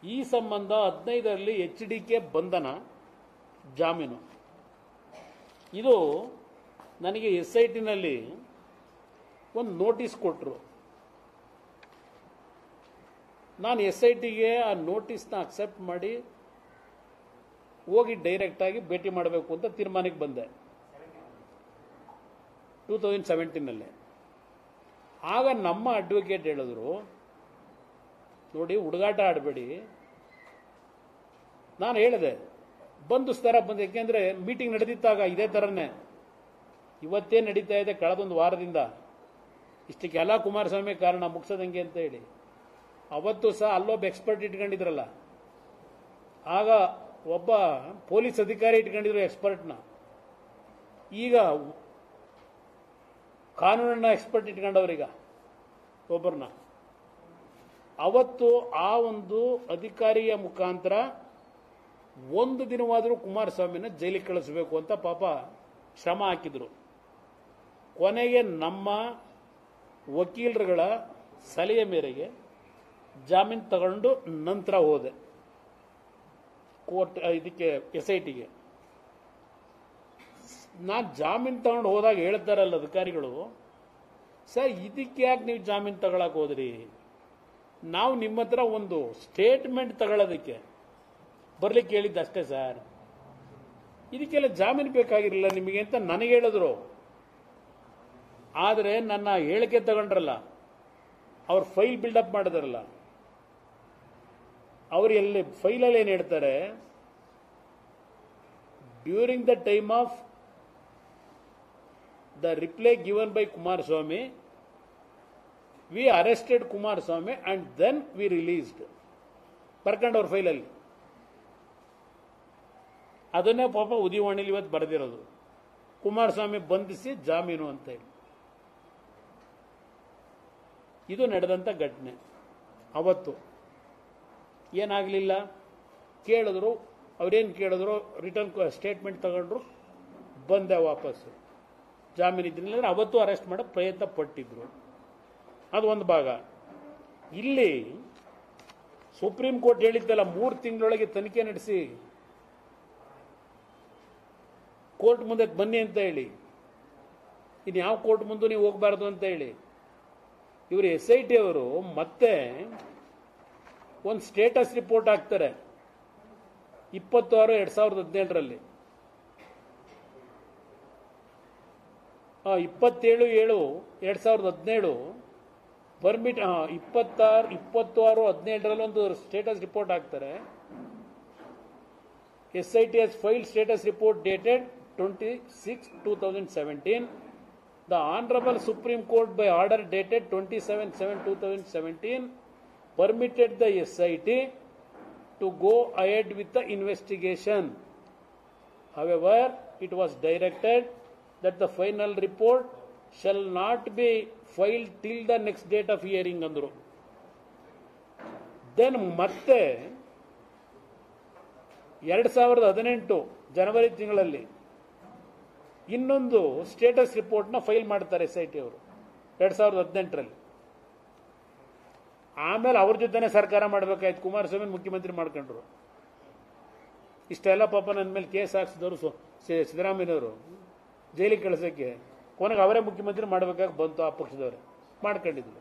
ಈ ಸಂಬಂಧ 15ರಲ್ಲಿ HDK ಬಂಧನ ಜಾಮೀನು. ಇದು ನನಗೆ SITನಲ್ಲಿ ಒಂದು ನೋಟಿಸ್ ಕೊಟ್ಟರು. ನಾನು SITಗೆ ಆ ನೋಟಿಸ್ನ ಅಕ್ಸೆಪ್ಟ್ ಮಾಡಿ ಹೋಗಿ ಡೈರೆಕ್ಟಾಗಿ ಭೇಟಿ ಮಾಡಬೇಕು ಅಂತ ತೀರ್ಮಾನಕ್ಕೆ ಬಂದೆ 2017ನಲ್ಲಿ. ಆಗ ನಮ್ಮ ಅಡ್ವೊಕೇಟ್ ಹೇಳಿದ್ರು, ನೋಡಿ ಹುಡುಗಾಟ ಆಡಬೇಡಿ. ನಾನು ಹೇಳಿದೆ ಬಂದು ಥರ ಬಂದು, ಯಾಕೆಂದರೆ ಮೀಟಿಂಗ್ ನಡೆದಿದ್ದಾಗ ಇದೇ ಥರನೇ ಇವತ್ತೇ ನಡೀತಾ ಇದೆ ಕಳೆದೊಂದು ವಾರದಿಂದ. ಇಷ್ಟಕ್ಕೆಲ್ಲ ಕುಮಾರಸ್ವಾಮಿ ಕಾರಣ ಮುಗಿಸೋದಂಗೆ ಅಂತ ಹೇಳಿ. ಅವತ್ತು ಸಹ ಅಲ್ಲೊಬ್ಬ ಎಕ್ಸ್ಪರ್ಟ್ ಇಟ್ಕೊಂಡಿದ್ರಲ್ಲ, ಆಗ ಒಬ್ಬ ಪೊಲೀಸ್ ಅಧಿಕಾರಿ ಇಟ್ಕೊಂಡಿದ್ರು ಎಕ್ಸ್ಪರ್ಟ್ನ, ಈಗ ಕಾನೂನನ್ನ ಎಕ್ಸ್ಪರ್ಟ್ ಇಟ್ಕೊಂಡವ್ರೀಗ ಒಬ್ಬರನ್ನ. ಅವತ್ತು ಆ ಒಂದು ಅಧಿಕಾರಿಯ ಮುಖಾಂತರ ಒಂದು ದಿನವಾದರೂ ಕುಮಾರಸ್ವಾಮಿನ ಜೈಲಿಗೆ ಕಳಿಸಬೇಕು ಅಂತ ಪಾಪ ಶ್ರಮ ಹಾಕಿದ್ರು. ಕೊನೆಗೆ ನಮ್ಮ ವಕೀಲರುಗಳ ಸಲಹೆ ಮೇರೆಗೆ ಜಾಮೀನು ತಗೊಂಡು ನಂತರ ಹೋದೆ ಕೋರ್ಟ್ ಇದಕ್ಕೆ SITಗೆ. ನಾನು ಜಾಮೀನು ತಗೊಂಡು ಹೋದಾಗ ಹೇಳ್ತಾರಲ್ಲ ಅಧಿಕಾರಿಗಳು, ಸರ್ ಇದಕ್ಕೆ ಯಾಕೆ ನೀವು ಜಾಮೀನು ತಗೊಳಕ್ ಹೋದ್ರಿ? ನಾವು ನಿಮ್ಮ ಹತ್ರ ಒಂದು ಸ್ಟೇಟ್ಮೆಂಟ್ ತಗೊಳ್ಳೋದಕ್ಕೆ ಬರ್ಲಿಕ್ಕೆ ಹೇಳಿದ್ದ ಅಷ್ಟೇ ಸರ್, ಇದಕ್ಕೆಲ್ಲ ಜಾಮೀನು ಬೇಕಾಗಿರಲಿಲ್ಲ ನಿಮಗೆ ಅಂತ ನನಗೆ ಹೇಳಿದ್ರು. ಆದರೆ ನನ್ನ ಹೇಳಿಕೆ ತಗೊಂಡ್ರಲ್ಲ, ಅವ್ರ ಫೈಲ್ ಬಿಲ್ಡಪ್ ಮಾಡಿದ್ರಲ್ಲ, ಅವರು ಎಲ್ಲಿ ಫೈಲಲ್ಲಿ ಏನು ಹೇಳ್ತಾರೆ, during the time of the reply given by Kumaraswamy we arrested Kumaraswamy and then we released ಬರ್ಕೊಂಡವ್ರ ಫೈಲಲ್ಲಿ. ಅದನ್ನೇ ಪಾಪ ಉದಯವಾಣಿಲಿ ಇವತ್ತು ಬರೆದಿರೋದು, ಕುಮಾರಸ್ವಾಮಿ ಬಂಧಿಸಿ ಜಾಮೀನು ಅಂತ ಹೇಳಿ. ಇದು ನಡೆದಂಥ ಘಟನೆ. ಅವತ್ತು ಏನಾಗಲಿಲ್ಲ, ಕೇಳಿದ್ರು, ಅವ್ರೇನು ಕೇಳಿದ್ರು, ರಿಟರ್ನ್ ಸ್ಟೇಟ್ಮೆಂಟ್ ತಗೊಂಡ್ರು, ಬಂದೆ ವಾಪಸ್ಸು. ಜಾಮೀನು ಇದ್ದಿಲ್ಲ, ಅವತ್ತು ಅರೆಸ್ಟ್ ಮಾಡೋ ಪ್ರಯತ್ನ ಪಟ್ಟಿದ್ರು. ಅದು ಒಂದು ಭಾಗ. ಇಲ್ಲಿ ಸುಪ್ರೀಂ ಕೋರ್ಟ್ ಹೇಳಿದ್ದಲ್ಲ, 3 ತಿಂಗಳೊಳಗೆ ತನಿಖೆ ನಡೆಸಿ ಕೋರ್ಟ್ ಮುಂದೆ ಬನ್ನಿ ಅಂತ ಹೇಳಿ, ಇನ್ನು ಯಾವ ಕೋರ್ಟ್ ಮುಂದೆ ನೀವು ಹೋಗಬಾರ್ದು ಅಂತ ಹೇಳಿ. ಇವರು SIT ಅವರು ಮತ್ತೆ ಒಂದು ಸ್ಟೇಟಸ್ ರಿಪೋರ್ಟ್ ಹಾಕ್ತಾರೆ 26/2017ರಲ್ಲಿ. 27/7/2017 ಪರ್ಮಿಟ್ 26/17ರಲ್ಲಿ ಒಂದು ಸ್ಟೇಟಸ್ ರಿಪೋರ್ಟ್ ಹಾಕ್ತಾರೆ. SIT has filed status report dated 26/2017. The Honorable Supreme Court by order dated 27/7/2017 permitted the SIT to go ahead with the investigation. However, it was directed that the final report shall not be filed till the next date of hearing andru. Then ಮತ್ತೆ 2018 ಜನವರಿ ತಿಂಗಳಲ್ಲಿ ಇನ್ನೊಂದು status ರಿಪೋರ್ಟ್ನ file ಮಾಡ್ತಾರೆ SIT ಅವರು 2018ರಲ್ಲಿ. ಆಮೇಲೆ ಅವ್ರ ಜೊತೆನೆ ಸರ್ಕಾರ ಮಾಡಬೇಕಾಯ್ತು, ಕುಮಾರಸ್ವಾಮಿ ಮುಖ್ಯಮಂತ್ರಿ ಮಾಡ್ಕೊಂಡ್ರು. ಇಷ್ಟೆಲ್ಲ ಪಾಪ ನನ್ನ ಮೇಲೆ ಕೇಸ್ ಹಾಕ್ಸಿದವರು ಸಿದ್ದರಾಮಯ್ಯನವರು ಜೈಲಿಗೆ ಕಳಿಸೋಕ್ಕೆ, ಕೊನೆಗೆ ಅವರೇ ಮುಖ್ಯಮಂತ್ರಿ ಮಾಡಬೇಕಾಗಿ ಬಂತು, ಆ ಪಕ್ಷದವರೇ ಮಾಡ್ಕೊಂಡಿದ್ರು.